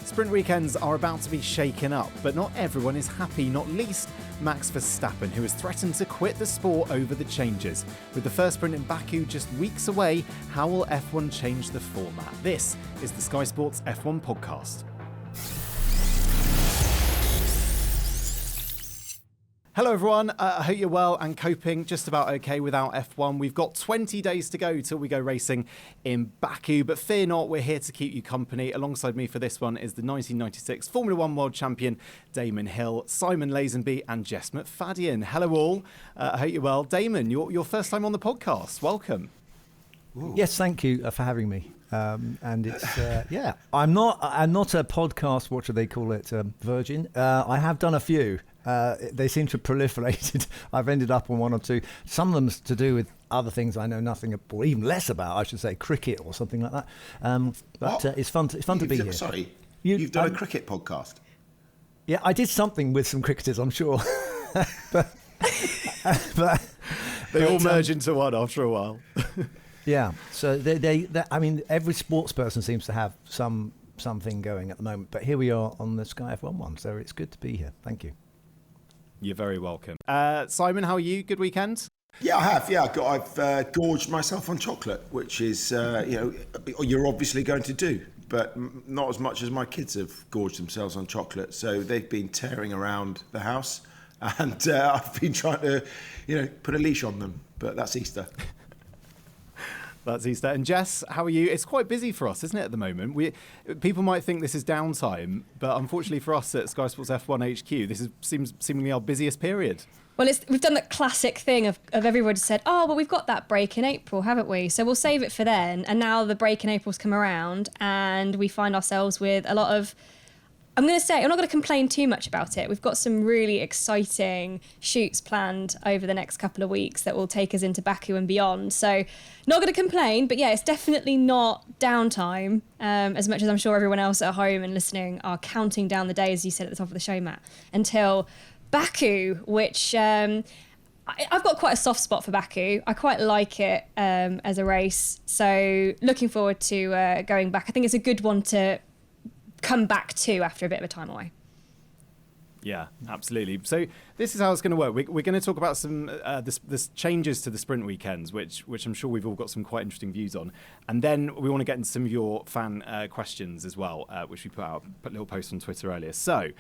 Sprint weekends are about to be shaken up, but not everyone is happy, not least Max Verstappen, who has threatened to quit the sport over the changes. With the first sprint in Baku just weeks away, how will F1 change the format? This is the Sky Sports F1 podcast. Hello everyone, I hope you're well and coping just about okay without F1. We've got 20 days to go till we go racing in Baku, but fear not, we're here to keep you company. Alongside me for this one is the 1996 Formula 1 World Champion Damon Hill, Simon Lazenby and Jess McFadyen. Hello all, I hope you're well. Damon, your first time on the podcast, welcome. Ooh. Yes, thank you for having me. And it's I'm not a podcast. What do they call it? Virgin. I have done a few. They seem to have proliferated. I've ended up on one or two. Some of them to do with other things I know nothing or even less about. I should say cricket or something like that. But it's fun. It's fun to be here. Sorry, you've done a cricket podcast. Yeah, I did something with some cricketers, I'm sure. but they all merge into one after a while. Yeah, so they I mean, every sports person seems to have something going at the moment. But here we are on the Sky F1 one, so it's good to be here. Thank you. You're very welcome. Simon, how are you? Good weekend? Yeah, I have. Yeah, I've gorged myself on chocolate, which is you're obviously going to do, but not as much as my kids have gorged themselves on chocolate. So they've been tearing around the house, and I've been trying to, put a leash on them. But that's Easter. That's Easter. And Jess, how are you? It's quite busy for us, isn't it, at the moment? People might think this is downtime, but unfortunately for us at Sky Sports F1 HQ, this seems seemingly our busiest period. Well, we've done that classic thing of everybody said, oh, well, we've got that break in April, haven't we? So we'll save it for then. And now the break in April's come around and we find ourselves with a lot of, I'm not going to complain too much about it. We've got some really exciting shoots planned over the next couple of weeks that will take us into Baku and beyond. So not going to complain, but yeah, it's definitely not downtime, as much as I'm sure everyone else at home and listening are counting down the days, you said at the top of the show, Matt, until Baku, which I've got quite a soft spot for Baku. I quite like it as a race. So looking forward to going back. I think it's a good one to come back to after a bit of a time away. Yeah, absolutely. So this is how it's going to work. We're going to talk about some this changes to the sprint weekends, which I'm sure we've all got some quite interesting views on. And then we want to get into some of your fan questions as well, which we put a little post on Twitter earlier. So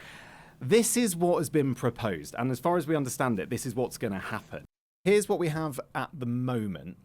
this is what has been proposed. And as far as we understand it, this is what's going to happen. Here's what we have at the moment.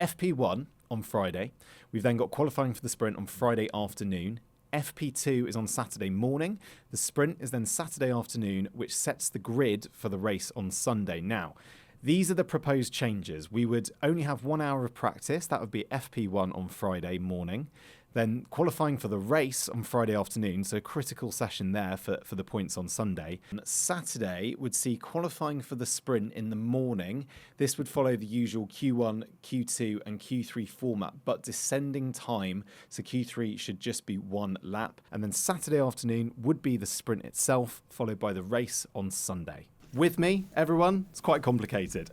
FP1 on Friday. We've then got qualifying for the sprint on Friday afternoon. FP2 is on Saturday morning. The sprint is then Saturday afternoon, which sets the grid for the race on Sunday. Now, these are the proposed changes. We would only have 1 hour of practice. That would be FP1 on Friday morning. Then qualifying for the race on Friday afternoon, so a critical session there for the points on Sunday. And Saturday would see qualifying for the sprint in the morning. This would follow the usual Q1, Q2 and Q3 format, but descending time, so Q3 should just be one lap. And then Saturday afternoon would be the sprint itself, followed by the race on Sunday. With me, everyone? It's quite complicated.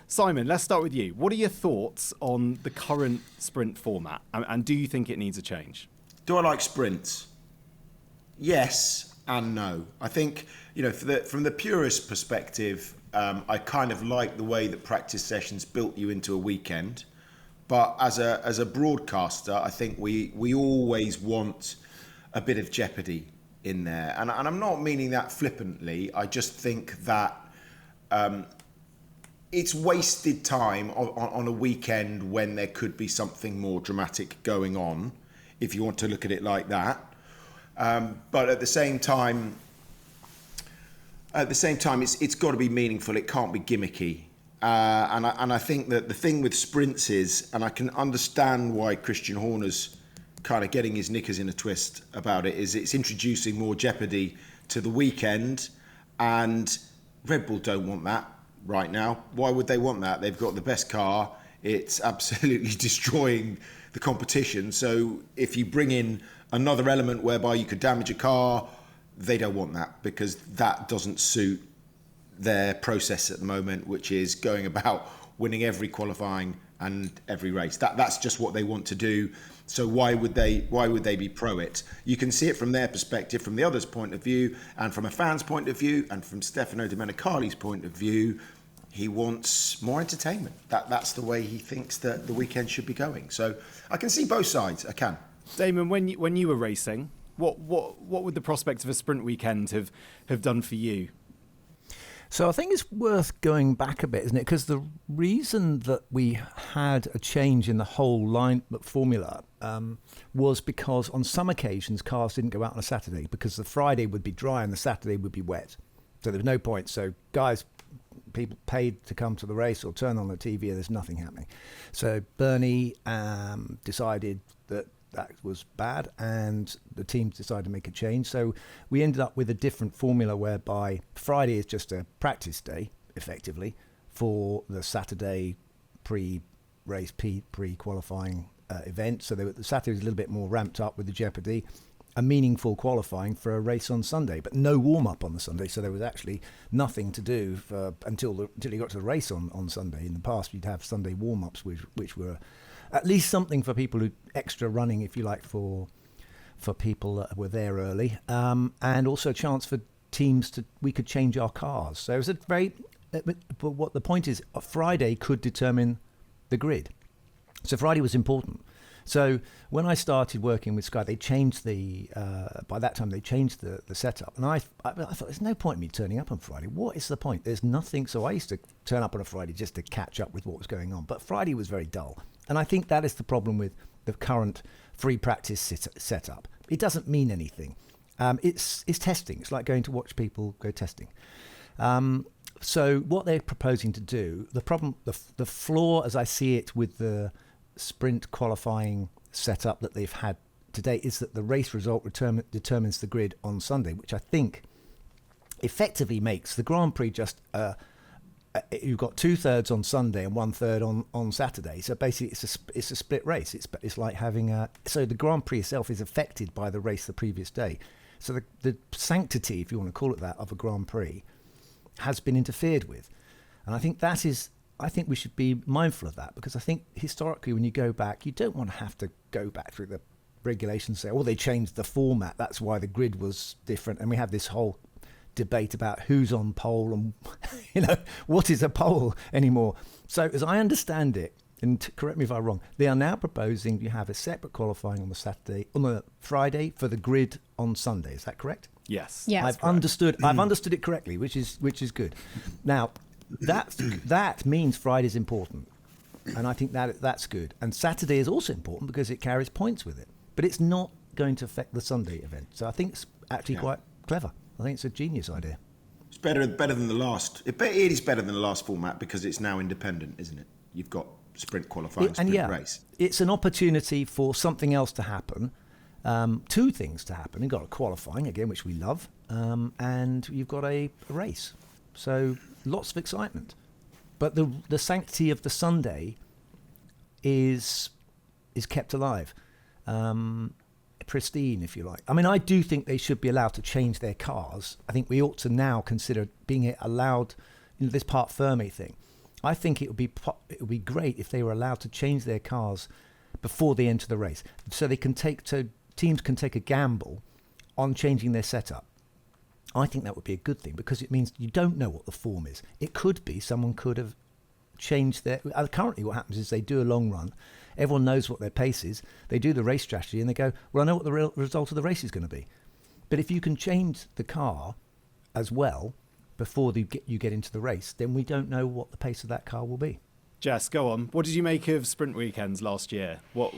Simon, let's start with you. What are your thoughts on the current sprint format? And do you think it needs a change? Do I like sprints? Yes and no. I think, from the purist perspective, I kind of like the way that practice sessions built you into a weekend. But as a broadcaster, I think we always want a bit of jeopardy in there, and I'm not meaning that flippantly. I just think that it's wasted time on a weekend when there could be something more dramatic going on, if you want to look at it like that. But at the same time, it's got to be meaningful. It can't be gimmicky. And I think that the thing with sprints is, and I can understand why Christian Horner's kind of getting his knickers in a twist about it, is it's introducing more jeopardy to the weekend, and Red Bull don't want that right now. Why would they want that? They've got the best car. It's absolutely destroying the competition. So if you bring in another element whereby you could damage a car, they don't want that, because that doesn't suit their process at the moment, which is going about winning every qualifying and every race. That's just what they want to do. So why would they be pro it? You can see it from their perspective, from the other's point of view, and from a fan's point of view, and from Stefano Domenicali's point of view. He wants more entertainment. That's the way he thinks that the weekend should be going. So I can see both sides. I can. Damon, when you were racing, what would the prospect of a sprint weekend have done for you? So I think it's worth going back a bit, isn't it? Because the reason that we had a change in the whole line formula was because on some occasions cars didn't go out on a Saturday because the Friday would be dry and the Saturday would be wet. So there was no point. So people paid to come to the race or turn on the TV and there's nothing happening. So Bernie decided that was bad and the team decided to make a change. So we ended up with a different formula whereby Friday is just a practice day, effectively, for the Saturday pre-race, pre-qualifying event. So the Saturday was a little bit more ramped up with the jeopardy, a meaningful qualifying for a race on Sunday, but no warm-up on the Sunday. So there was actually nothing to do until you got to the race on Sunday. In the past, you'd have Sunday warm-ups, which were at least something for people who extra running, if you like, for people that were there early, and also a chance for teams we could change our cars. So it was but what the point is, Friday could determine the grid. So Friday was important. So when I started working with Sky, they changed by that time they changed the setup. And I thought, there's no point in me turning up on Friday. What is the point? There's nothing. So I used to turn up on a Friday just to catch up with what was going on. But Friday was very dull. And I think that is the problem with the current free practice setup. It doesn't mean anything. It's testing. It's like going to watch people go testing. So what they're proposing to do, the flaw as I see it with the sprint qualifying setup that they've had today is that the race result determines the grid on Sunday, which I think effectively makes the Grand Prix just you've got 2/3 on Sunday and 1/3 on Saturday. So basically it's a split race. It's like having so the Grand Prix itself is affected by the race the previous day. So the sanctity, if you want to call it that, of a Grand Prix has been interfered with. And I think we should be mindful of that, because I think historically when you go back, you don't want to have to go back through the regulations and say, they changed the format, that's why the grid was different. And we have this whole debate about who's on pole and what is a pole anymore. So as I understand it, and correct me if I'm wrong, they are now proposing you have a separate qualifying on the Friday for the grid on Sunday. Is that correct? Yes. Yeah. I've understood it correctly, which is good. Now that means Friday's important, and I think that's good. And Saturday is also important because it carries points with it, but it's not going to affect the Sunday event. So I think it's actually quite clever. I think it's a genius idea. It's better than the last. It is better than the last format because it's now independent, isn't it? You've got sprint qualifying, sprint race. It's an opportunity for something else to happen. Two things to happen. You've got a qualifying again, which we love, and you've got a race. So lots of excitement. But the sanctity of the Sunday is kept alive. Pristine, if you like. I mean, I do think they should be allowed to change their cars. I think we ought to now consider being allowed, this part Fermi thing. I think it would be great if they were allowed to change their cars before they enter the race, so teams can take a gamble on changing their setup. I think that would be a good thing, because it means you don't know what the form is. It could be someone could have changed their... Currently what happens is they do a long run, everyone knows what their pace is, they do the race strategy and they go, I know what the result of the race is going to be. But if you can change the car as well before you get into the race, then we don't know what the pace of that car will be. Jess, go on. What did you make of sprint weekends last year? What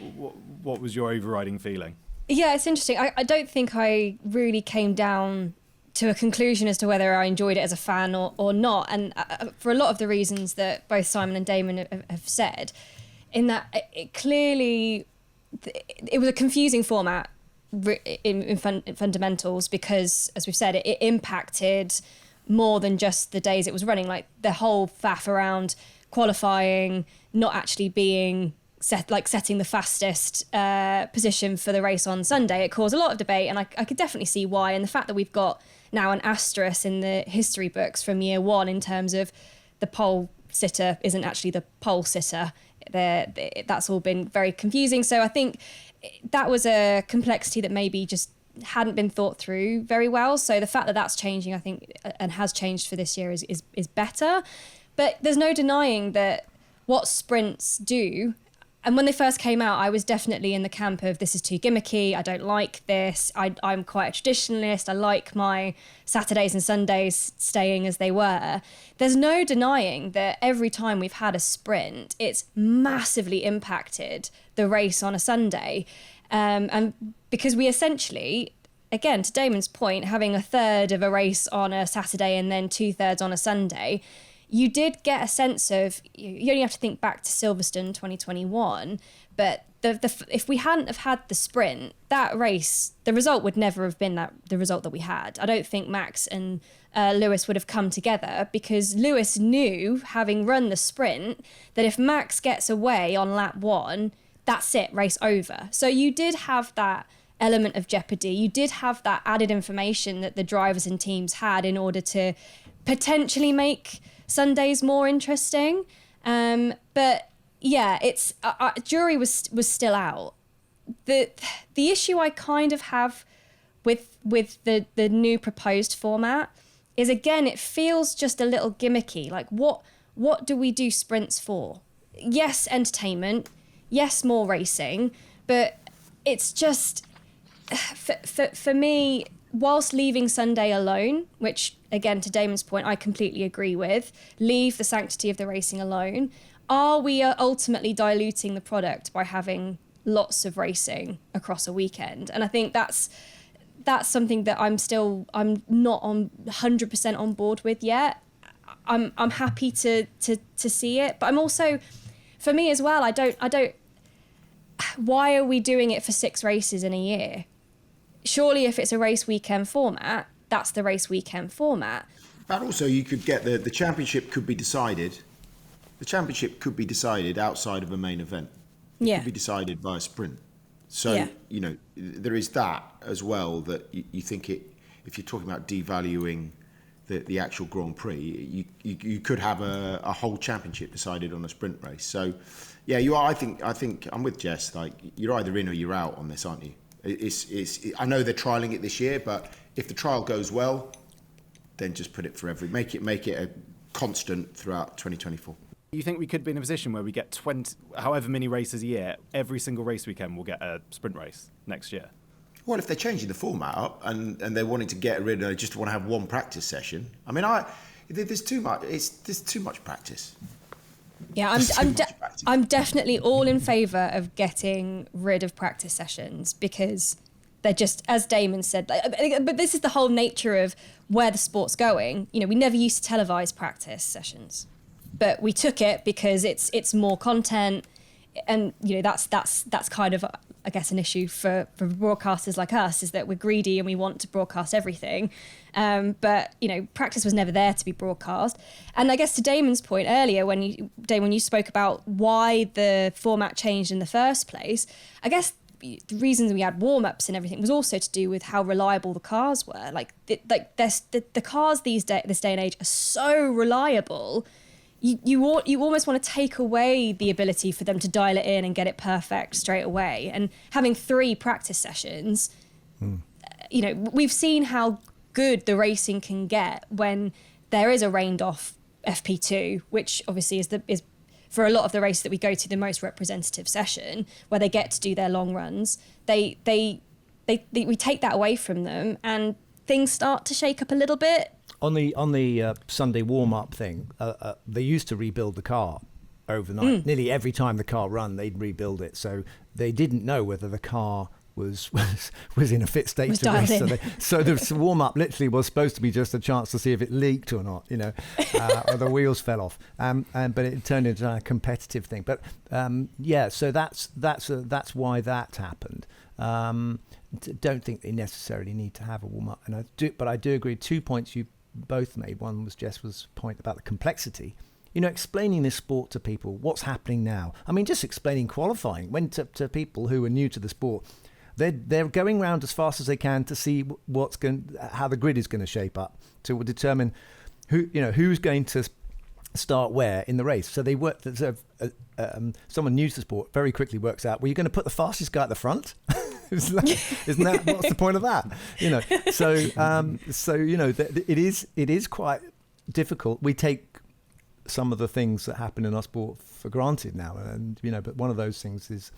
was your overriding feeling? Yeah, it's interesting. I don't think I really came down to a conclusion as to whether I enjoyed it as a fan or not. And for a lot of the reasons that both Simon and Damon have said, in that it clearly, it was a confusing format in fundamentals, because, as we've said, it impacted more than just the days it was running. Like the whole faff around qualifying not actually being setting the fastest position for the race on Sunday, it caused a lot of debate, and I could definitely see why. And the fact that we've got now an asterisk in the history books from year one in terms of the pole sitter isn't actually the pole sitter That's all been very confusing. So I think that was a complexity that maybe just hadn't been thought through very well. So the fact that that's changing, I think, and has changed for this year is better. But there's no denying that what sprints do, and when they first came out, I was definitely in the camp of this is too gimmicky, I don't like this, I'm quite a traditionalist, I like my Saturdays and Sundays staying as they were. There's no denying that every time we've had a sprint, it's massively impacted the race on a Sunday. And because we essentially, again, to Damon's point, having a third of a race on a Saturday and then 2/3 on a Sunday, you did get a sense of, you only have to think back to Silverstone 2021, but if we hadn't have had the sprint, that race, the result would never have been the result that we had. I don't think Max and Lewis would have come together, because Lewis knew, having run the sprint, that if Max gets away on lap 1, that's it, race over. So you did have that element of jeopardy. You did have that added information that the drivers and teams had in order to potentially make Sundays more interesting. But yeah, it's jury was still out. The issue I kind of have with the new proposed format is, again, it feels just a little gimmicky. Like, what do we do sprints for? Yes, entertainment. Yes, more racing. But it's just, for me, whilst leaving Sunday alone, which, again, to Damon's point, I completely agree with, leave the sanctity of the racing alone, are we ultimately diluting the product by having lots of racing across a weekend? And I think that's something that I'm not on 100% on board with yet. I'm happy to see it, but I'm also, for me as well, I don't. Why are we doing it for 6 races in a year? Surely, if it's a race weekend format, that's the race weekend format. But also, you could get the championship could be decided. The championship could be decided outside of a main event. It could be decided by a sprint. So, there is that as well, that you think if you're talking about devaluing the actual Grand Prix, you could have a whole championship decided on a sprint race. So, yeah, you are. I think I'm with Jess. Like, you're either in or you're out on this, aren't you? I know they're trialling it this year, but if the trial goes well, then just put it for make it a constant throughout 2024. You think we could be in a position where we get 20, however many races a year, every single race weekend we'll get a sprint race next year? Well, if they're changing the format up and they're wanting to get rid of, just want to have one practice session. I mean, there's too much. There's too much practice. Yeah, I'm definitely all in favour of getting rid of practice sessions, because they're just, as Damon said, but this is the whole nature of where the sport's going. We never used to televise practice sessions, but we took it because it's more content, and that's kind of, I guess, an issue for broadcasters like us, is that we're greedy and we want to broadcast everything. But practice was never there to be broadcast. And I guess to Damon's point earlier, when you spoke about why the format changed in the first place, I guess the reasons we had warm-ups and everything was also to do with how reliable the cars were. The cars this day and age are so reliable. You almost want to take away the ability for them to dial it in and get it perfect straight away. And having 3 practice sessions, we've seen how good the racing can get when there is a rained off FP2, which obviously is for a lot of the races that we go to the most representative session, where they get to do their long runs. We take that away from them, and things start to shake up a little bit. On the Sunday warm-up thing, they used to rebuild the car overnight. Nearly every time the car ran, they'd rebuild it. So they didn't know whether the car was in a fit state to race. So the warm-up literally was supposed to be just a chance to see if it leaked or not, or the wheels fell off. But it turned into a competitive thing. But so that's why that happened. Don't think they necessarily need to have a warm-up, but I do agree. 2 points you both made. One was Jess's point about the complexity. Explaining this sport to people, what's happening now. I mean, just explaining qualifying to people who are new to the sport. They're going round as fast as they can to see how the grid is going to shape up, to determine who's going to start where in the race. So they work. Someone new to the sport very quickly works out. Well, you're going to put the fastest guy at the front. Isn't that what's the point of that? So it is quite difficult. We take some of the things that happen in our sport for granted now, and but one of those things is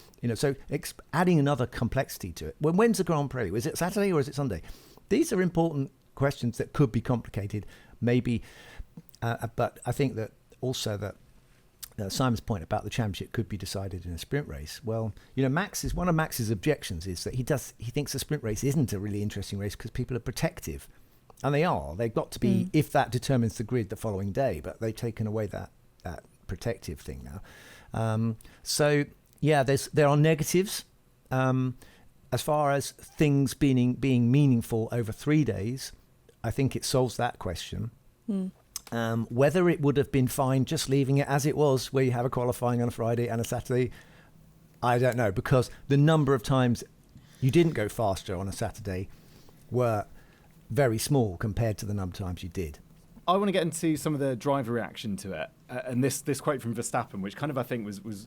adding another complexity to it. When's the Grand Prix? Is it Saturday or is it Sunday? These are important questions that could be complicated, maybe. But I think that also that Simon's point about the championship could be decided in a sprint race. Well, one of Max's objections is that he thinks a sprint race isn't a really interesting race because people are protective, and they are. They've got to be if that determines the grid the following day. But they've taken away that protective thing now. There are negatives as far as things being meaningful over 3 days. I think it solves that question. Whether it would have been fine just leaving it as it was, where you have a qualifying on a Friday and a Saturday, I don't know, because the number of times you didn't go faster on a Saturday were very small compared to the number of times you did. I want to get into some of the driver reaction to it, and this quote from Verstappen, which kind of I think was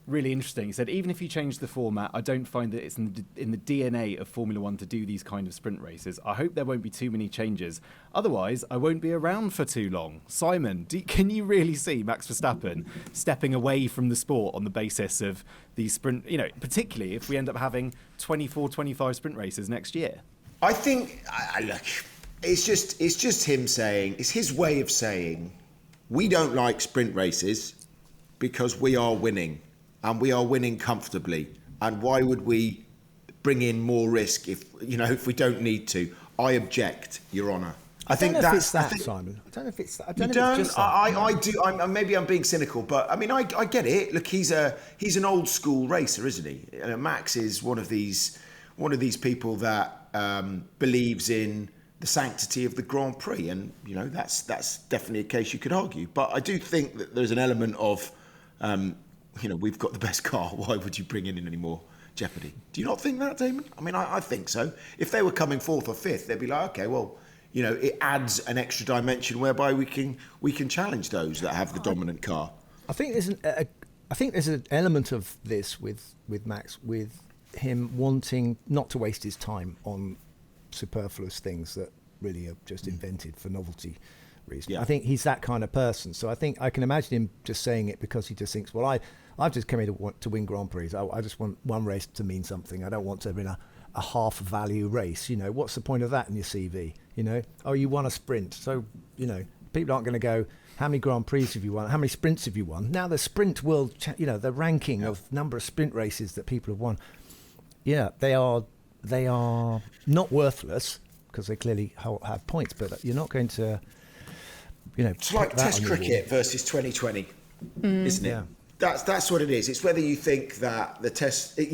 really interesting. He said, "Even if you change the format, I don't find that it's in the DNA of Formula One to do these kind of sprint races. I hope there won't be too many changes. Otherwise, I won't be around for too long." Simon, can you really see Max Verstappen stepping away from the sport on the basis of these sprint, particularly if we end up having 24, 25 sprint races next year? I think, look, it's just him saying, it's his way of saying, we don't like sprint races because we are winning. And we are winning comfortably. And why would we bring in more risk if we don't need to? I object, Your Honour. I think that's Simon. I don't know if it's that. I don't know if it's just I do. Maybe I'm being cynical, but I mean, I get it. Look, he's an old school racer, isn't he? Max is one of these people that believes in the sanctity of the Grand Prix, and that's definitely a case you could argue. But I do think that there's an element of we've got the best car. Why would you bring in any more jeopardy? Do you not think that, Damon? I mean, I think so. If they were coming fourth or fifth, they'd be like, okay, well, it adds an extra dimension whereby we can challenge those that have the dominant car. I think there's an element of this with Max, with him wanting not to waste his time on superfluous things that really are just invented for novelty reasons. Yeah. I think he's that kind of person. So I think I can imagine him just saying it because he just thinks, well, I've just come here to win Grand Prix. I just want one race to mean something. I don't want to win a half value race. What's the point of that in your CV? You won a sprint. So, people aren't going to go, how many Grand Prix have you won? How many sprints have you won? Now the sprint world, the ranking of number of sprint races that people have won. Yeah, they are not worthless because they clearly have points, but you're not going to, it's like Test cricket versus 2020, isn't it? Yeah. That's what it is. It's whether you think that the Test, it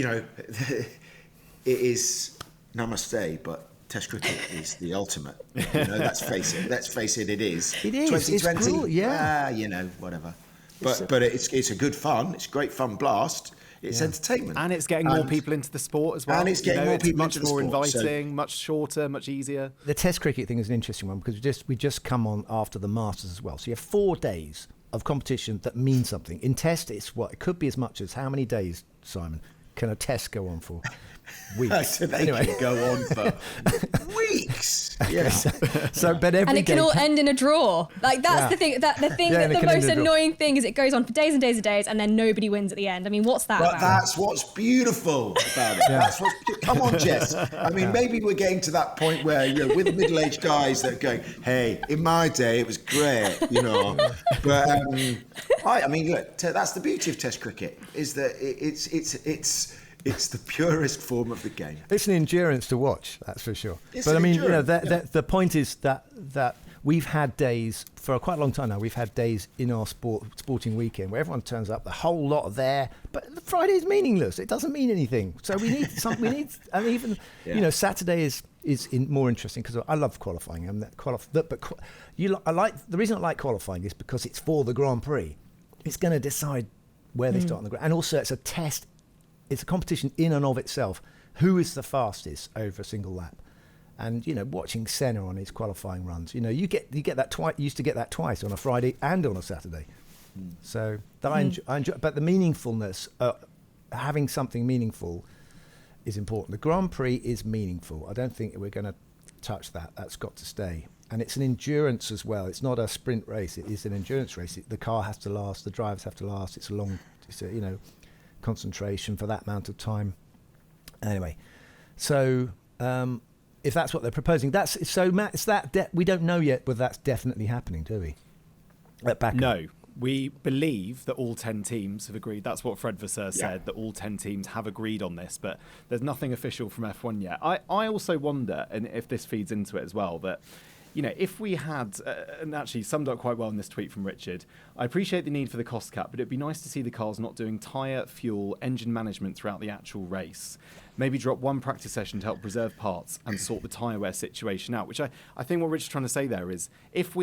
is namaste, but Test cricket is the ultimate. Let's face it, it is. It is. 2020, it's cool, yeah. Whatever. But it's a good fun. It's a great fun blast. It's entertainment. And it's getting more people into the sport as well. And it's getting more people into the sport. Much more inviting, so. much shorter, much easier. The Test cricket thing is an interesting one because we just come on after the Masters as well. So you have 4 days of competition that mean something. In Test, it could be as much as how many days, Simon, can a Test go on for? Weeks. So they can go on for weeks. Yeah. But every and it can all end in a draw. Like that's the thing. The most annoying thing is it goes on for days and days and days, and then nobody wins at the end. I mean, what's that about? That's what's beautiful about it. Yeah. Come on, Jess. I mean, maybe we're getting to that point where we're the middle-aged guys that are going, "Hey, in my day, it was great," But I mean, look, that's the beauty of Test cricket is that it's the purest form of the game. It's an endurance to watch, that's for sure. But I mean, the point is that we've had days for quite a long time now. We've had days in our sporting weekend where everyone turns up, the whole lot are there, but the Friday is meaningless. It doesn't mean anything. So we need something. Saturday is more interesting because I love qualifying. The reason I like qualifying is because it's for the Grand Prix. It's going to decide where they start on the ground, and also it's a test. It's a competition in and of itself. Who is the fastest over a single lap? And watching Senna on his qualifying runs, you get that twice. Used to get that twice on a Friday and on a Saturday. So that I enjoy, but the meaningfulness, having something meaningful, is important. The Grand Prix is meaningful. I don't think we're going to touch that. That's got to stay. And it's an endurance as well. It's not a sprint race. It is an endurance race. The car has to last. The drivers have to last. It's a concentration for that amount of time. Anyway, so. If that's what they're proposing, that's so. Matt, it's that we don't know yet whether that's definitely happening, do we? At Baku? No, we believe that all 10 teams have agreed. That's what Fred Vasseur said, that all 10 teams have agreed on this, but there's nothing official from F1 yet. I also wonder, and if this feeds into it as well, that if we had, and actually summed up quite well in this tweet from Richard, I appreciate the need for the cost cap, but it'd be nice to see the cars not doing tyre, fuel, engine management throughout the actual race. Maybe drop one practice session to help preserve parts and sort the tyre wear situation out, which I think what Richard's trying to say there is, if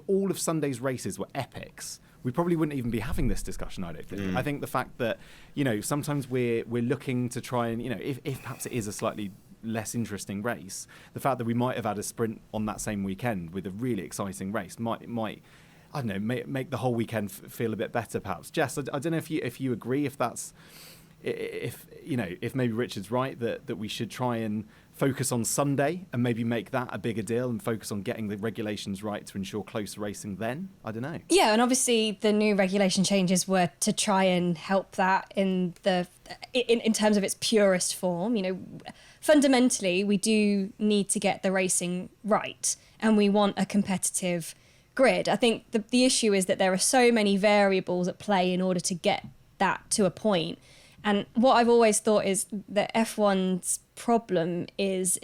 all of Sunday's races were epics, we probably wouldn't even be having this discussion, I don't think. I think the fact that, sometimes we're looking to try and, if perhaps it is a slightly less interesting race, the fact that we might have had a sprint on that same weekend with a really exciting race might I don't know, make the whole weekend feel a bit better perhaps. Jess, I don't know if you agree, if maybe Richard's right that we should try and focus on Sunday and maybe make that a bigger deal and focus on getting the regulations right to ensure close racing then. I don't know. Yeah, and obviously the new regulation changes were to try and help that in terms of its purest form. Fundamentally, we do need to get the racing right, and we want a competitive grid. I think the issue is that there are so many variables at play in order to get that to a point. And what I've always thought is that F1's problem is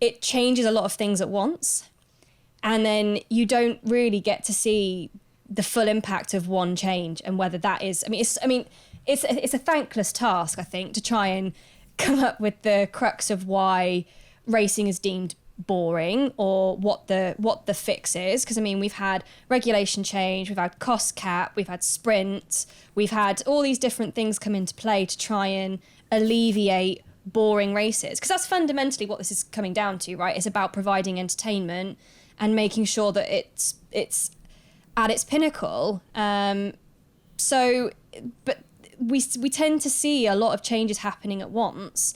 it changes a lot of things at once, and then you don't really get to see the full impact of one change and whether that is. It's a thankless task, I think, to try and come up with the crux of why racing is deemed boring or what the fix is, because we've had regulation change, we've had cost cap, we've had sprint, we've had all these different things come into play to try and alleviate boring races, because that's fundamentally what this is coming down to, right? It's about providing entertainment and making sure that it's at its pinnacle. But we tend to see a lot of changes happening at once,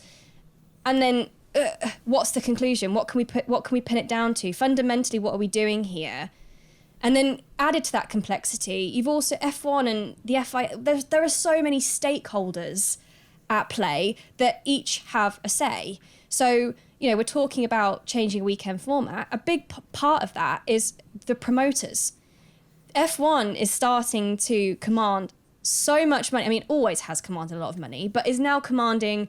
and then what's the conclusion? What can we pin it down to? Fundamentally, what are we doing here? And then added to that complexity, you've also F1 and the FIA. There are so many stakeholders at play that each have a say. So we're talking about changing a weekend format. A big part of that is the promoters. F1 is starting to command so much money. Always has commanded a lot of money, but is now commanding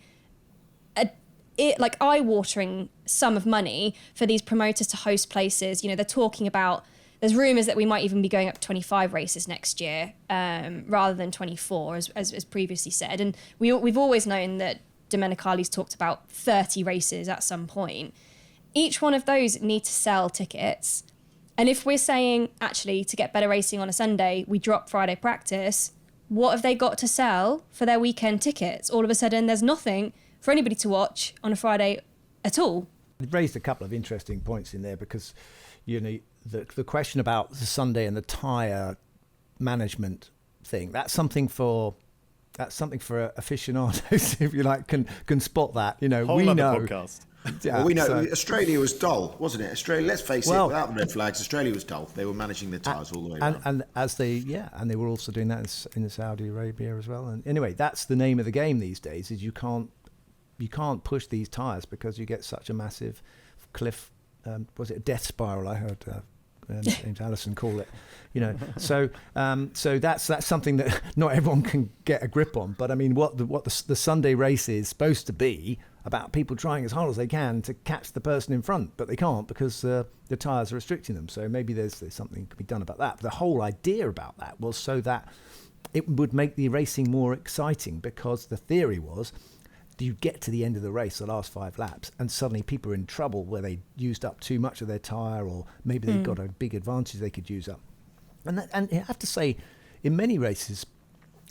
eye-watering sum of money for these promoters to host places. They're talking about, there's rumours that we might even be going up to 25 races next year rather than 24, as previously said. And we've always known that Domenicali's talked about 30 races at some point. Each one of those need to sell tickets. And if we're saying, actually, to get better racing on a Sunday, we drop Friday practice, what have they got to sell for their weekend tickets? All of a sudden, there's nothing for anybody to watch on a Friday at all. You've raised a couple of interesting points in there, because the question about the Sunday and the tyre management thing, that's something for aficionados, if you like, can spot that. Whole other podcast. Yeah, we know Australia was dull, wasn't it? Australia, let's face it, without the red flags, Australia was dull. They were managing their tyres all the way around. And they were also doing that in Saudi Arabia as well. And anyway, that's the name of the game these days, is you can't push these tyres because you get such a massive cliff. Was it a death spiral? I heard James Allison call it. So that's something that not everyone can get a grip on. But what the Sunday race is supposed to be about, people trying as hard as they can to catch the person in front, but they can't because the tyres are restricting them. So maybe there's something that can be done about that. But the whole idea about that was so that it would make the racing more exciting, because the theory was, you get to the end of the race, the last 5 laps, and suddenly people are in trouble where they used up too much of their tyre, or maybe they've got a big advantage they could use up. And I have to say, in many races,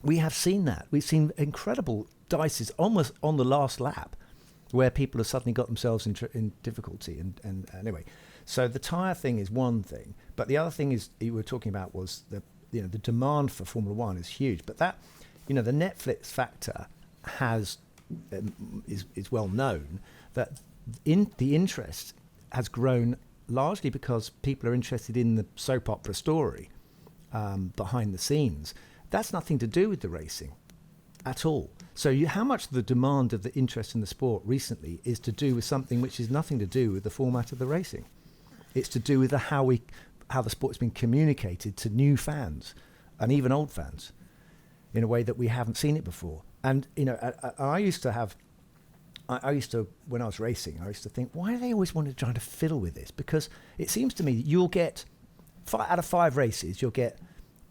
we have seen that. We've seen incredible dices almost on the last lap, where people have suddenly got themselves in difficulty. And anyway, so the tyre thing is one thing, but the other thing is you were talking about was the demand for Formula One is huge. But that, the Netflix factor is well known, that the interest has grown largely because people are interested in the soap opera story behind the scenes. That's nothing to do with the racing at all. So how much of the demand of the interest in the sport recently is to do with something which is nothing to do with the format of the racing? It's to do with how the sport's been communicated to new fans and even old fans in a way that we haven't seen it before. And I used to when I was racing, I used to think, why do they always want to try to fiddle with this? Because it seems to me you'll get out of 5 races, you'll get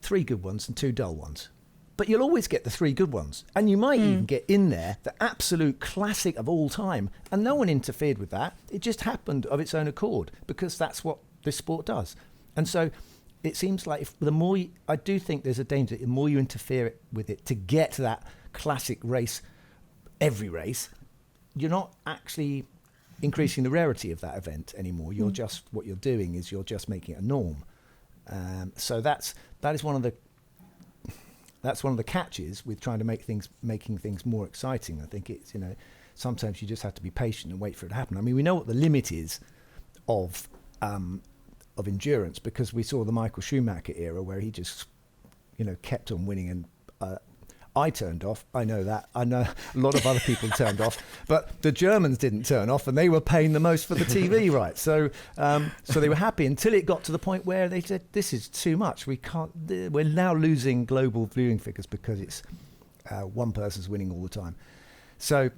3 good ones and 2 dull ones. But you'll always get the 3 good ones. And you might even get in there the absolute classic of all time. And no one interfered with that. It just happened of its own accord because that's what this sport does. And so it seems like I do think there's a danger, the more you interfere with it to get to that classic race, every race, you're not actually increasing the rarity of that event anymore. You're just, what you're doing is you're just making it a norm. So that is one of the catches with trying to making things more exciting. I think it's, sometimes you just have to be patient and wait for it to happen. I mean, we know what the limit is of endurance because we saw the Michael Schumacher era where he just, kept on winning, and I turned off. I know that. I know a lot of other people turned off, but the Germans didn't turn off, and they were paying the most for the TV rights. So they were happy until it got to the point where they said, "This is too much. We can't. We're now losing global viewing figures because it's one person's winning all the time." So,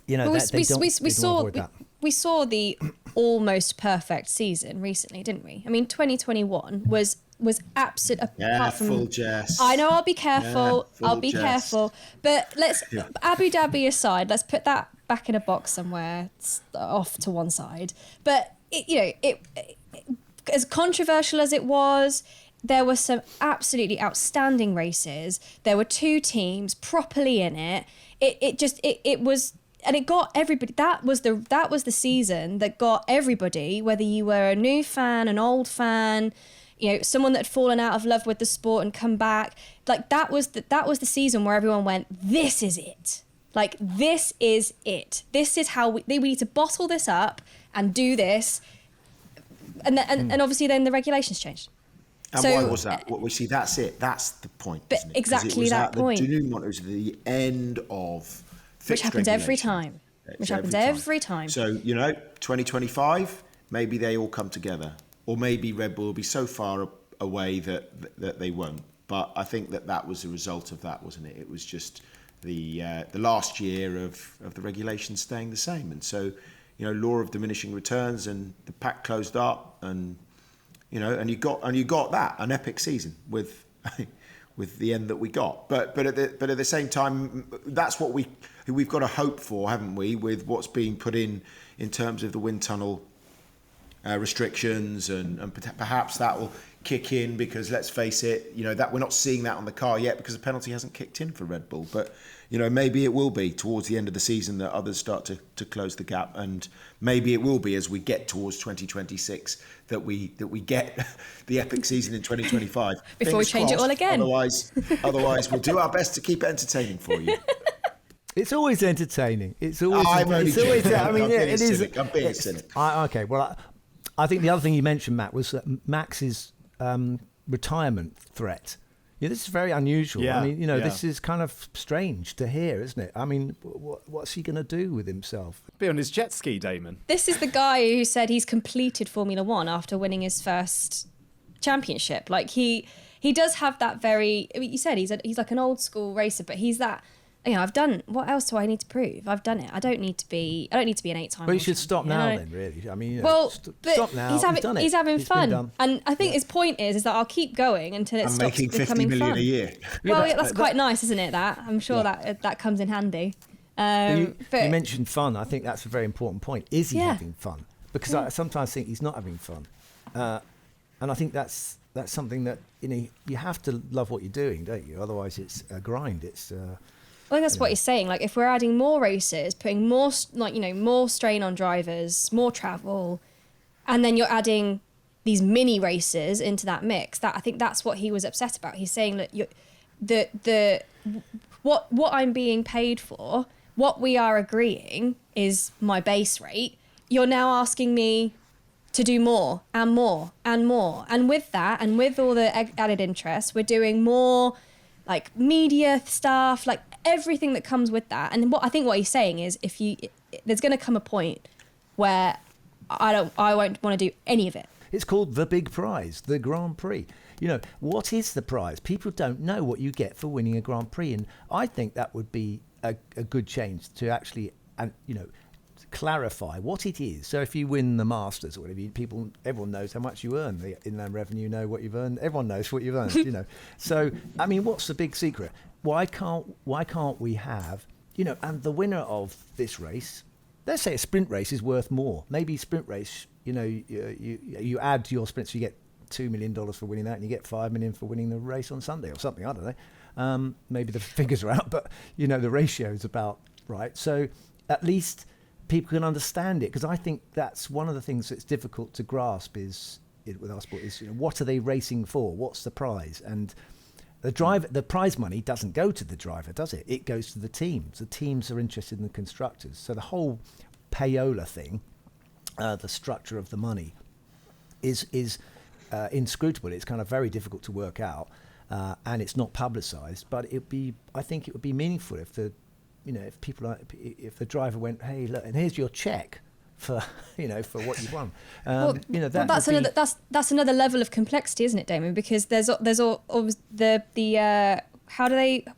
they don't avoid that. We saw the almost perfect season recently, didn't we? I mean, 2021 was absolute. Apart from Jess. I know, I'll be careful. I'll be careful. But let's Abu Dhabi aside. Let's put that back in a box somewhere, off to one side. But it as controversial as it was, there were some absolutely outstanding races. There were 2 teams properly in it. It was. And it got everybody. That was the season that got everybody, whether you were a new fan, an old fan, someone that had fallen out of love with the sport and come back. Like that was the season where everyone went, "This is it. Like this is it. This is how we need to bottle this up and do this." And obviously then the regulations changed. And why was that? What we see, that's it. That's the point. But isn't it? exactly that point. The denouement was the end of. Which happens every time. Every time. So, 2025, maybe they all come together. Or maybe Red Bull will be so far away that they won't. But I think that was the result of that, wasn't it? It was just the last year of the regulations staying the same. And so, law of diminishing returns, and the pack closed up, and you got that, an epic season with the end that we got. But at the same time, that's what we've got to hope for, haven't we, with what's being put in terms of the wind tunnel restrictions, and perhaps that will kick in, because let's face it, that we're not seeing that on the car yet because the penalty hasn't kicked in for Red Bull. But maybe it will be towards the end of the season that others start to close the gap, and maybe it will be as we get towards 2026 that we get the epic season in 2025 before we change it all again. Otherwise we'll do our best to keep it entertaining for you. It's always entertaining. It's always. I'm being cynic. cynic. Okay, well, I think the other thing you mentioned, Matt, was Max's retirement threat. Yeah, this is very unusual. Yeah, I mean, this is kind of strange to hear, isn't it? I mean, what's he going to do with himself? Be on his jet ski, Damon. This is the guy who said he's completed Formula One after winning his first championship. Like he does have that very. I mean, you said he's like an old school racer, but he's that. I've done. What else do I need to prove? I've done it. I don't need to be an 8-time. Well, you should stop now, then. Really, I mean, stop now. He's having fun, and I think his point is that I'll keep going until it stops becoming $50 million fun. a year. Well, that's quite nice, isn't it? That I'm sure that comes in handy. You mentioned fun. I think that's a very important point. Is he having fun? Because I sometimes think he's not having fun, and I think that's something that you have to love what you're doing, don't you? Otherwise, it's a grind. It's I think that's what he's saying. Like, if we're adding more races, putting more, more strain on drivers, more travel, and then you're adding these mini races into that mix, I think that's what he was upset about. He's saying that what I'm being paid for, what we are agreeing is my base rate. You're now asking me to do more and more and more. And with that, and with all the added interest, we're doing more like media stuff, like everything that comes with that. And what he's saying is, there's going to come a point where I won't want to do any of it. It's called the big prize, the Grand Prix. What is the prize? People don't know what you get for winning a Grand Prix, and I think that would be a good change to actually, clarify what it is. So if you win the Masters or whatever, everyone knows how much you earn. The inland revenue know what you've earned. Everyone knows what you've earned. So I mean, what's the big secret? Why can't we have, and the winner of this race, let's say a sprint race is worth more. Maybe sprint race, you add your sprints, you get $2 million for winning that, and you get $5 million for winning the race on Sunday or something. I don't know. Maybe the figures are out, but the ratio is about right. So at least people can understand it, because I think that's one of the things that's difficult to grasp with our sport is what are they racing for? What's the prize? And the prize money doesn't go to the driver, does it? It goes to the teams. The teams are interested in the constructors. So the whole payola thing, the structure of the money, is inscrutable. It's kind of very difficult to work out, and it's not publicised. But I think it would be meaningful if if the driver went, hey, look, and here's your check for what you've won. That's another level of complexity, isn't it, Damon? Because there's all the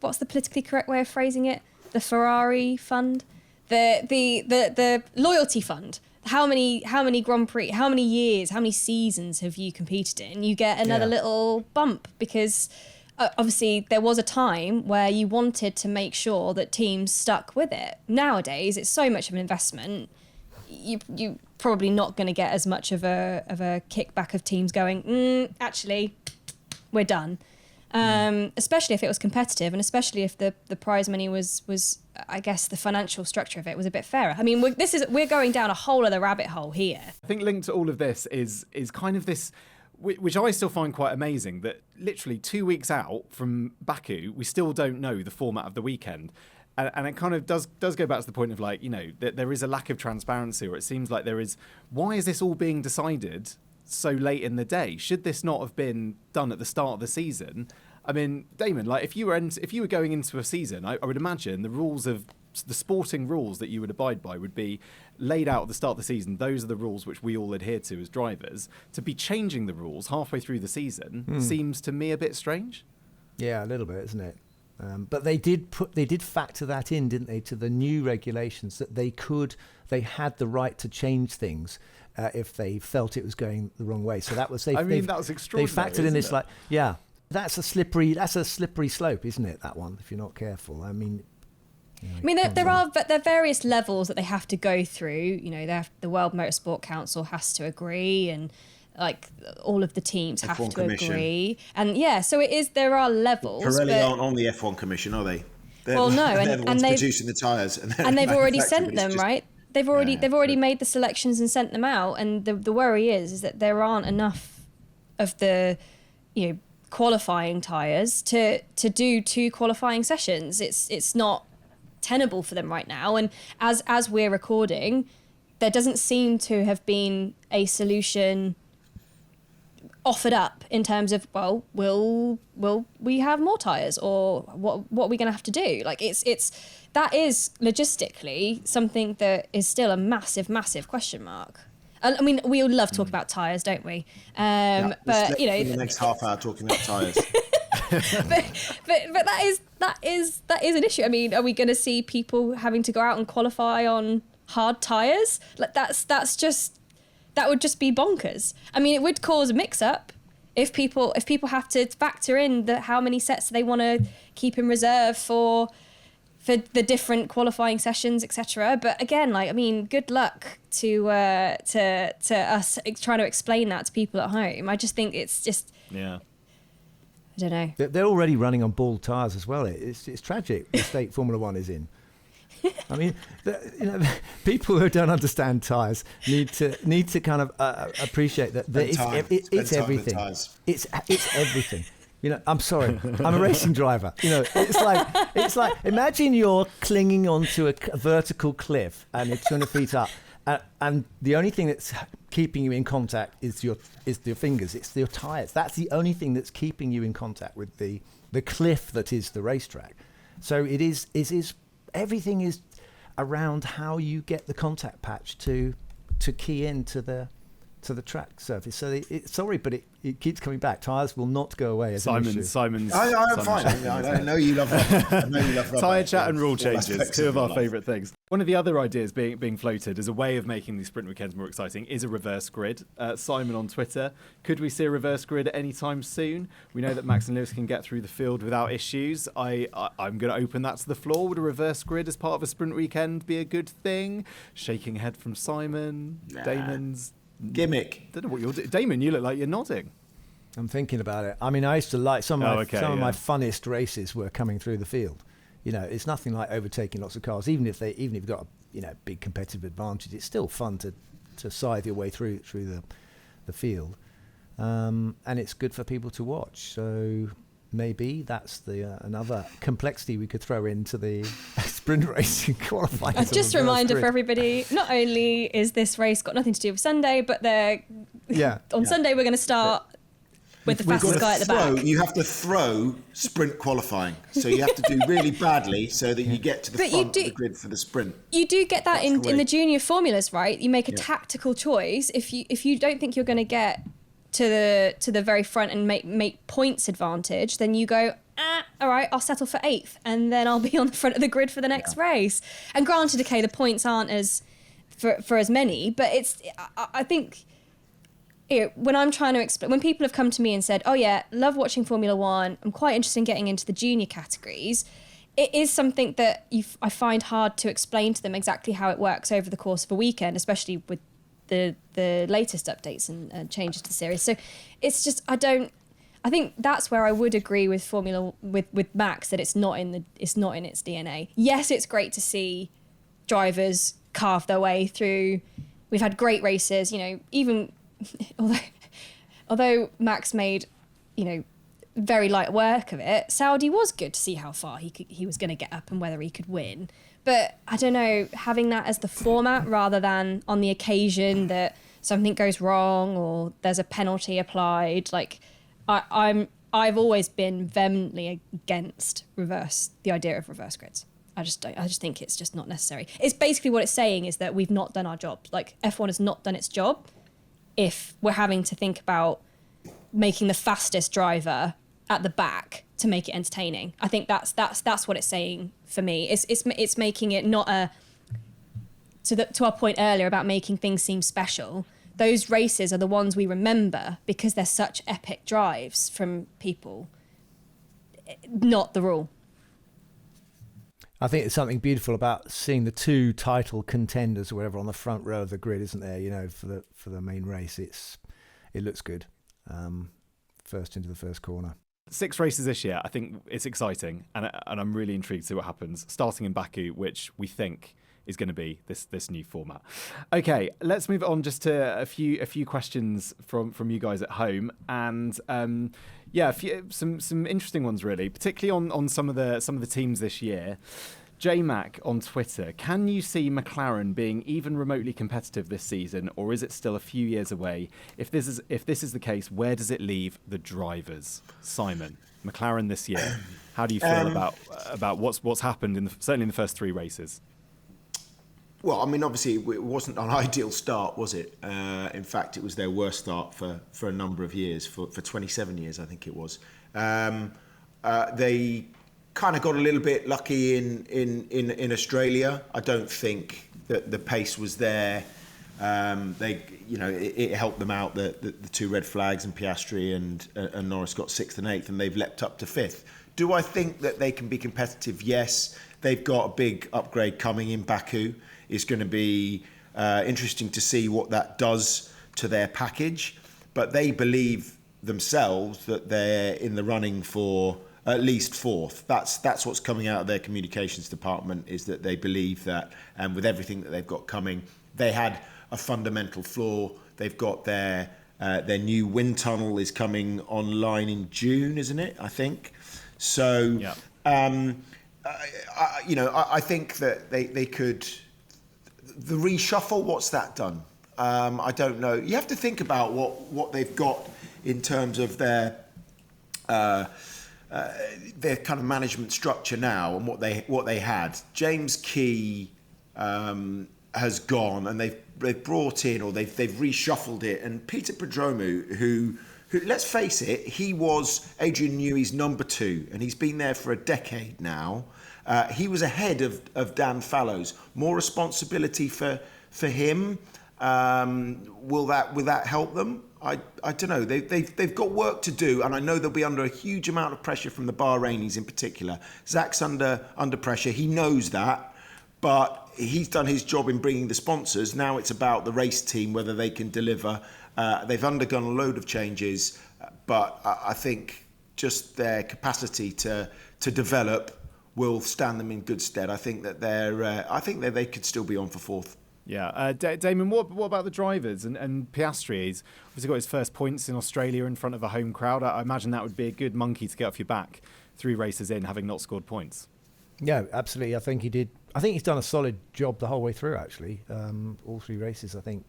what's the politically correct way of phrasing it? The Ferrari fund, the loyalty fund. How many Grand Prix, how many years, how many seasons have you competed in? You get another little bump because obviously there was a time where you wanted to make sure that teams stuck with it. Nowadays, it's so much of an investment. You probably not going to get as much of a kickback of teams going, actually, we're done. Especially if it was competitive, and especially if the prize money was I guess the financial structure of it was a bit fairer. I mean, we're going down a whole other rabbit hole here. I think linked to all of this is kind of this, which I still find quite amazing, that literally 2 weeks out from Baku, we still don't know the format of the weekend. And it kind of does go back to the point of that there is a lack of transparency, or it seems like there is. Why is this all being decided so late in the day? Should this not have been done at the start of the season? I mean, Damon, if you were going into a season, I would imagine the sporting rules that you would abide by would be laid out at the start of the season. Those are the rules which we all adhere to as drivers. To be changing the rules halfway through the season seems to me a bit strange. Yeah, a little bit, isn't it? But they did factor that in, didn't they, to the new regulations, that they had the right to change things if they felt it was going the wrong way. So that was that was extraordinary. They factored in this, that's a slippery slope, isn't it? That one, if you're not careful. I mean, there are various levels that they have to go through. The World Motorsport Council has to agree, and all of the teams have to agree. And so it is. There are levels. Pirelli aren't on the F1 Commission, are they? They're the ones producing the tyres, and they've already sent them, right? They've already made the selections and sent them out. And the worry is that there aren't enough of the qualifying tyres to do 2 qualifying sessions. It's not tenable for them right now. And as we're recording, there doesn't seem to have been a solution offered up in terms of, well, will we have more tyres, or what are we going to have to do? That is logistically something that is still a massive question mark. I mean, we all love talking about tyres, don't we? But the next half hour talking about tyres. but that is an issue. I mean, are we going to see people having to go out and qualify on hard tyres? That would just be bonkers. I mean, it would cause a mix-up if people have to factor in how many sets they want to keep in reserve for the different qualifying sessions, etc. But again, good luck to us trying to explain that to people at home. I just think it's just don't know. They're already running on bald tyres as well. It's tragic the state Formula One is in. I mean, people who don't understand tyres need to kind of appreciate that it's everything. It's everything. I'm sorry. I'm a racing driver. It's like imagine you're clinging onto a vertical cliff and you're 200 feet up, and the only thing that's keeping you in contact is your fingers. It's your tyres. That's the only thing that's keeping you in contact with the cliff that is the racetrack. So it is everything is around how you get the contact patch to key into the track surface. So sorry, but it keeps coming back. Tyres will not go away as an issue. I'm fine. I know you love rubber. Tyre chat and rule changes, two of our favourite things. One of the other ideas being floated as a way of making these sprint weekends more exciting is a reverse grid. Simon on Twitter, could we see a reverse grid at any time soon? We know that Max and Lewis can get through the field without issues. I'm going to open that to the floor. Would a reverse grid as part of a sprint weekend be a good thing? Shaking head from Simon. Nah. Damon's gimmick. Don't know what you're doing. Damon, you look like you're nodding. I'm thinking about it. I mean, I used to like some of my funnest races were coming through the field. It's nothing like overtaking lots of cars. Even if you've got a big competitive advantage, it's still fun to scythe your way through the field, and it's good for people to watch. So maybe that's another complexity we could throw into the sprint racing qualifying. Just a reminder for everybody, not only is this race got nothing to do with Sunday, but Sunday we're going to start with the fastest guy at the back. You have to throw sprint qualifying. So you have to do really badly so that you get to the front of the grid for the sprint. You do get that in the junior formulas, right? You make a tactical choice. If you don't think you're going to get to the very front and make points advantage, then you go, all right, I'll settle for 8th, and then I'll be on the front of the grid for the next race. And granted, okay, the points aren't as for as many, but I think when I'm trying to explain, when people have come to me and said, oh yeah, love watching Formula One, I'm quite interested in getting into the junior categories, it is something that I find hard to explain to them exactly how it works over the course of a weekend, especially with the latest updates and changes to the series. So it's just, I think that's where I would agree with with Max, that it's not in its DNA. Yes, it's great to see drivers carve their way through. We've had great races, even although Max made, very light work of it, Saudi was good to see how far he was going to get up and whether he could win. But I don't know, having that as the format rather than on the occasion that something goes wrong or there's a penalty applied, I've always been vehemently against the idea of reverse grids. I just think it's just not necessary. It's basically what it's saying is that we've not done our job. F1 has not done its job if we're having to think about making the fastest driver at the back to make it entertaining. I think that's what it's saying for me. It's making it not to our point earlier about making things seem special. Those races are the ones we remember because they're such epic drives from people. Not the rule. I think it's something beautiful about seeing the 2 title contenders or whatever on the front row of the grid, isn't there? For the main race, it looks good. First into the first corner. 6 races this year. I think it's exciting, and I'm really intrigued to see what happens. Starting in Baku, which we think is going to be this new format. Okay, let's move on just to a few questions from you guys at home, and some interesting ones really, particularly on some of the teams this year. JMac on Twitter, can you see McLaren being even remotely competitive this season, or is it still a few years away? If this is the case, where does it leave the drivers? Simon, McLaren this year, how do you feel about what's happened certainly in the first 3 races? Well, I mean, obviously, it wasn't an ideal start, was it? In fact, it was their worst start for a number of years, for 27 years, I think it was. They kind of got a little bit lucky in Australia. I don't think that the pace was there. It helped them out. The 2 red flags and Piastri and Norris got 6th and 8th, and they've leapt up to 5th. Do I think that they can be competitive? Yes. They've got a big upgrade coming in Baku. It's going to be interesting to see what that does to their package. But they believe themselves that they're in the running for at least fourth. That's what's coming out of their communications department, is that they believe that, and with everything that they've got coming, they had a fundamental flaw. They've got their new wind tunnel is coming online in June, isn't it? I think. So, yeah. I think that they could. The reshuffle, what's that done? I don't know. You have to think about what they've got in terms of their kind of management structure now, and what they had. James Key has gone, and they've brought in, or they've reshuffled it, and Peter Prodromou, who let's face it, he was Adrian Newey's number 2, and he's been there for a decade now. He was ahead of Dan Fallows. More responsibility for him. Will that help them? I don't know. They've got work to do, and I know they'll be under a huge amount of pressure from the Bahrainis in particular. Zach's under pressure. He knows that, but he's done his job in bringing the sponsors. Now it's about the race team, whether they can deliver. They've undergone a load of changes, but I think just their capacity to develop will stand them in good stead. I think that they could still be on for fourth. Yeah, Damon, what about the drivers and Piastri? He's obviously got his first points in Australia in front of a home crowd. I imagine that would be a good monkey to get off your back 3 races in, having not scored points. Yeah, absolutely. I think he did. I think he's done a solid job the whole way through, actually. All 3 races, I think,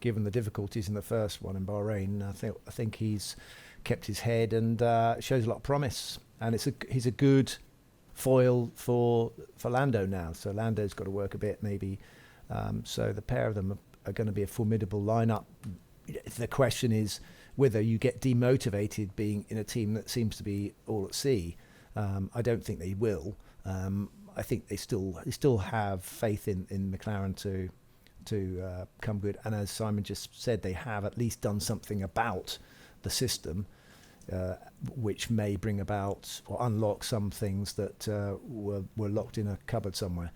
given the difficulties in the first one in Bahrain, I think he's kept his head and shows a lot of promise. And he's a good foil for Lando now. So Lando's got to work a bit, maybe. So the pair of them are going to be a formidable lineup. The question is whether you get demotivated being in a team that seems to be all at sea. I don't think they will. I think they still have faith in McLaren to come good. And as Simon just said, they have at least done something about the system, which may bring about or unlock some things that were locked in a cupboard somewhere.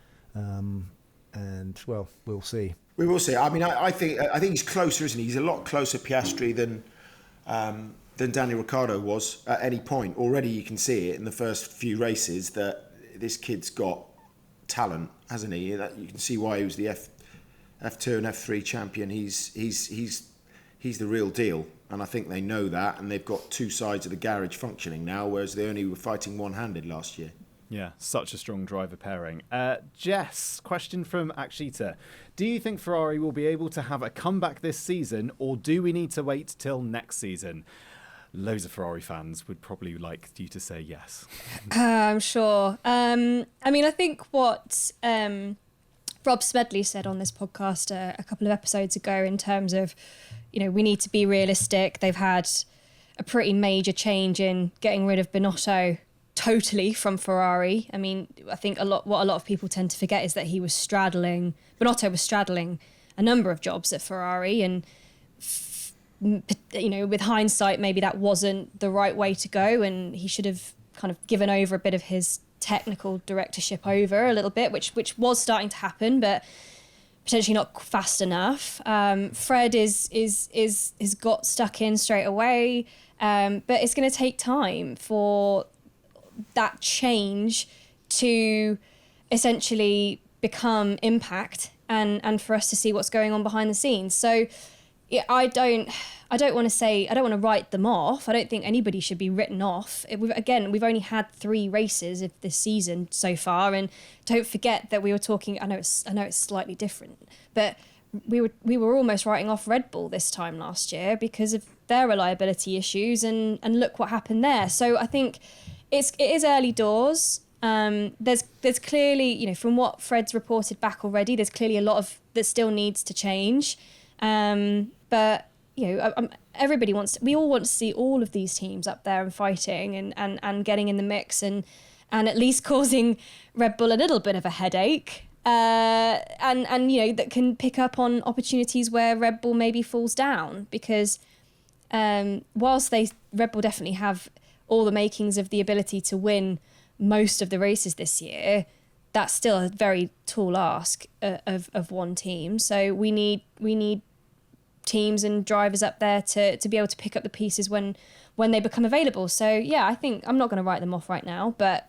And well, we'll see. We will see. I mean, I think he's closer, isn't he? He's a lot closer, Piastri, than Daniel Ricciardo was at any point. Already, you can see it in the first few races that this kid's got talent, hasn't he? You can see why he was the F2 and F3 champion. He's the real deal, and I think they know that. And they've got 2 sides of the garage functioning now, whereas they only were fighting one-handed last year. Yeah, such a strong driver pairing. Jess, question from Akshita. Do you think Ferrari will be able to have a comeback this season, or do we need to wait till next season? Loads of Ferrari fans would probably like you to say yes. I'm sure. I mean, I think what Rob Smedley said on this podcast a couple of episodes ago in terms of, we need to be realistic. They've had a pretty major change in getting rid of Binotto totally from Ferrari. I mean, I think what a lot of people tend to forget is that Binotto was straddling a number of jobs at Ferrari, and with hindsight, maybe that wasn't the right way to go, and he should have kind of given over a bit of his technical directorship over a little bit, which was starting to happen, but potentially not fast enough. Fred is got stuck in straight away, but it's going to take time for that change to essentially become impact and for us to see what's going on behind the scenes. So yeah, I don't want to write them off. I don't think anybody should be written off. We've only had 3 races of this season so far, and don't forget that we were talking. I know it's slightly different, but we were almost writing off Red Bull this time last year because of their reliability issues, and look what happened there. So I think it is early doors. There's clearly, from what Fred's reported back already, there's clearly a lot of that still needs to change. But everybody we all want to see all of these teams up there and fighting and getting in the mix and at least causing Red Bull a little bit of a headache. And that can pick up on opportunities where Red Bull maybe falls down, because whilst Red Bull definitely have all the makings of the ability to win most of the races this year, that's still a very tall ask of one team. So we need teams and drivers up there to be able to pick up the pieces when they become available. So yeah, I think I'm not going to write them off right now, but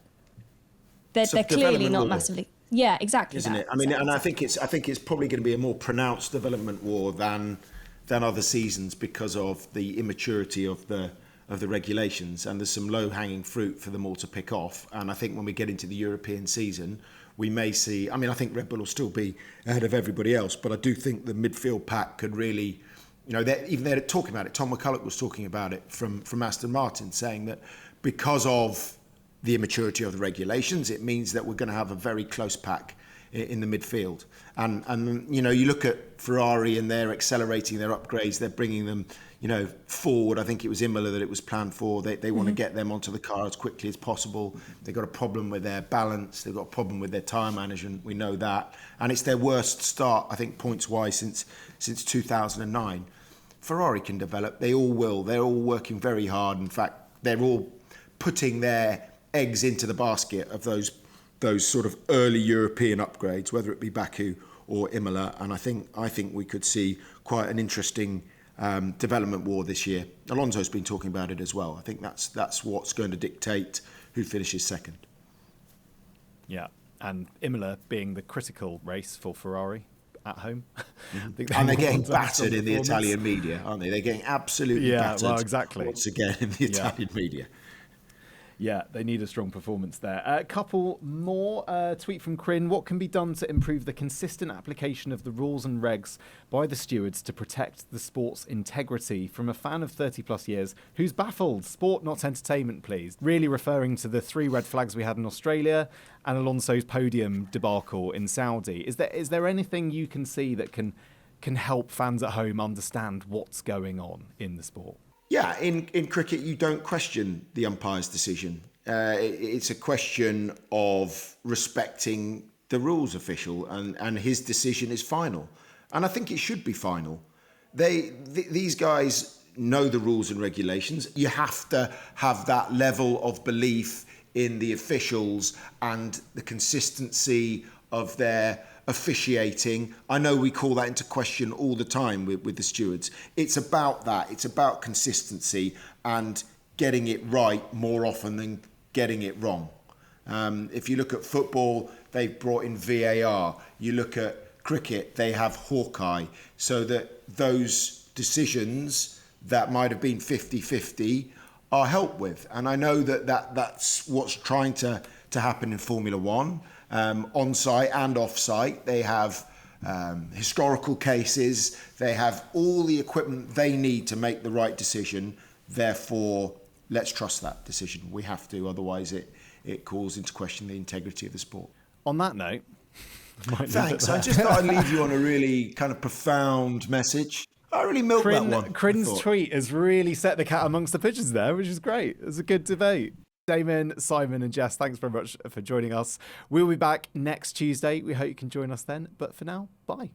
they're clearly not massively. Yeah, exactly. Isn't it? I mean, and I think it's probably going to be a more pronounced development war than other seasons because of the immaturity of the regulations, and there's some low-hanging fruit for them all to pick off. And I think when we get into the European season, we may see. I mean, I think Red Bull will still be ahead of everybody else, but I do think the midfield pack could really, they're talking about it. Tom McCulloch was talking about it from Aston Martin, saying that because of the immaturity of the regulations, it means that we're going to have a very close pack in the midfield. And you look at Ferrari and they're accelerating their upgrades, they're bringing them forward. I think it was Imola that it was planned for. They want to get them onto the car as quickly as possible. They've got a problem with their balance, they've got a problem with their tyre management, we know that, and it's their worst start, I think, points wise since 2009. Ferrari can develop, they all will, they're all working very hard. In fact, they're all putting their eggs into the basket of those sort of early European upgrades, whether it be Baku or Imola. And I think we could see quite an interesting development war this year. Alonso's been talking about it as well. I think that's what's going to dictate who finishes second. Yeah, and Imola being the critical race for Ferrari at home. Mm-hmm. And they're getting battered in the Italian media, aren't they? They're getting absolutely battered. Well, exactly. Once again in the Italian media. Yeah, they need a strong performance there. A couple more. Tweet from Crin. What can be done to improve the consistent application of the rules and regs by the stewards to protect the sport's integrity? From a fan of 30 plus years who's baffled. Sport, not entertainment, please. Really referring to the 3 red flags we had in Australia and Alonso's podium debacle in Saudi. Is there anything you can see that can help fans at home understand what's going on in the sport? Yeah, in cricket, you don't question the umpire's decision. It's a question of respecting the rules official, and his decision is final. And I think it should be final. These guys know the rules and regulations. You have to have that level of belief in the officials and the consistency of their officiating. I know we call that into question all the time with the stewards. It's about that. It's about consistency and getting it right more often than getting it wrong. If you look at football, they've brought in VAR. You look at cricket, they have Hawkeye, so that those decisions that might have been 50-50 are helped with. And I know that's what's trying to happen in Formula One. On-site and off-site, they have historical cases, they have all the equipment they need to make the right decision. Therefore, let's trust that decision. We have to, otherwise it calls into question the integrity of the sport. On that note, thanks. I just thought I'd leave you on a really kind of profound message. I really milked that one. Crin's tweet has really set the cat amongst the pigeons there, which is great. It was a good debate. Damon, Simon and Jess, thanks very much for joining us. We'll be back next Tuesday. We hope you can join us then. But for now, bye.